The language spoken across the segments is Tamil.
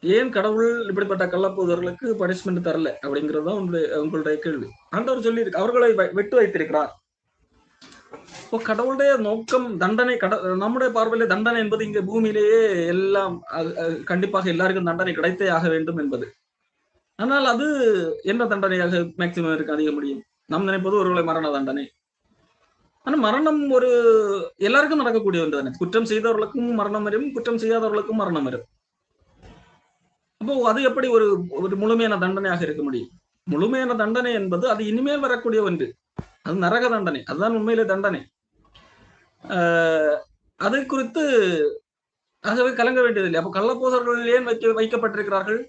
ஏன் கடவுள் இப்படிப்பட்ட கள்ளப்போதர்களுக்கு பனிஷ்மெண்ட் தரல அப்படிங்கிறது தான் உங்களுடைய கேள்வி. ஆண்டவர் சொல்லி அவர்களை விட்டு வைத்திருக்கிறார். இப்போ கடவுளுடைய நோக்கம் தண்டனை, நம்முடைய பார்வையிலே தண்டனை என்பது இங்க பூமியிலேயே எல்லாம் கண்டிப்பாக எல்லாருக்கும் தண்டனை கிடைத்தே ஆக வேண்டும் என்பது. ஆனால் அது என்ன தண்டனையாக மேக்சிமம் இருக்கு அதிக முடியும்? நாம் நினைப்பது ஒருவேளை மரண தண்டனை. ஆனா மரணம் ஒரு எல்லாருக்கும் நடக்கக்கூடிய ஒன்று தானே. குற்றம் செய்தவர்களுக்கும் மரணம் வரும், குற்றம் செய்யாதவர்களுக்கும் மரணம் வரும். அப்போ அது எப்படி ஒரு ஒரு முழுமையான தண்டனையாக இருக்க முடியும்? முழுமையான தண்டனை என்பது அது இனிமேல் வரக்கூடிய ஒன்று. அது நரக தண்டனை. அதுதான் உண்மையிலே தண்டனை. அதை குறித்து ஆகவே கலங்க வேண்டியதில்லை. அப்போ கள்ளப்போதர்கள் ஏன் வைக்கப்பட்டிருக்கிறார்கள்?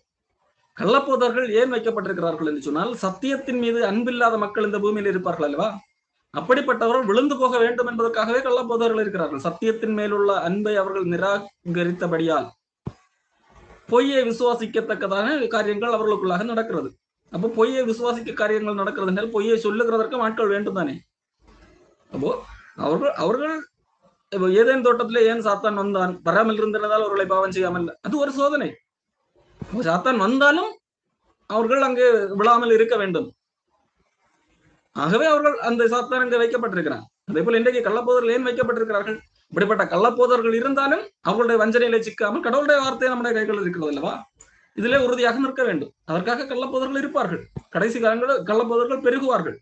கள்ளப்போதர்கள் ஏன் வைக்கப்பட்டிருக்கிறார்கள் என்று சொன்னால், சத்தியத்தின் மீது அன்பில்லாத மக்கள் இந்த பூமியில் இருப்பார்கள் அல்லவா? அப்படிப்பட்டவர்கள் விழுந்து போக வேண்டும் என்பதற்காகவே கள்ளப்போதர்கள் இருக்கிறார்கள். சத்தியத்தின் மேலுள்ள அன்பை அவர்கள் நிராகரித்தபடியால் பொய்யை விசுவாசிக்கத்தக்கதான காரியங்கள் அவர்களுக்குள்ளாக நடக்கிறது. அப்போ பொய்யை விசுவாசிக்க காரியங்கள் நடக்கிறது என்றால் பொய்யை சொல்லுகிறதற்கு ஆட்கள் வேண்டும் தானே. அப்போ அவர்கள் ஏதேன் தோட்டத்திலே ஏன் சாத்தான் வந்தான்? வராமல் இருந்ததால் அவர்களை பாவம் செய்யாமல், அது ஒரு சோதனை. சாத்தான் வந்தாலும் அவர்கள் அங்கே விழாமல் இருக்க வேண்டும். ஆகவே அவர்கள் அந்த சாத்தான் அங்கே வைக்கப்பட்டிருக்கிறார். அதே போல இன்றைக்கு கள்ளப்போதர்கள் ஏன் வைக்கப்பட்டிருக்கிறார்கள்? இப்படிப்பட்ட கள்ளப்போதர்கள் இருந்தாலும் அவர்களுடைய வஞ்சனையில சிக்காமல் கடவுளுடைய வார்த்தை நம்முடைய கைகள் இருக்கிறது அல்லவா? இதிலே உறுதியாக நிற்க வேண்டும். அதற்காக கள்ளப்போதர்கள் இருப்பார்கள். கடைசி காலங்களில் கள்ளப்போதர்கள் பெருகுவார்கள்.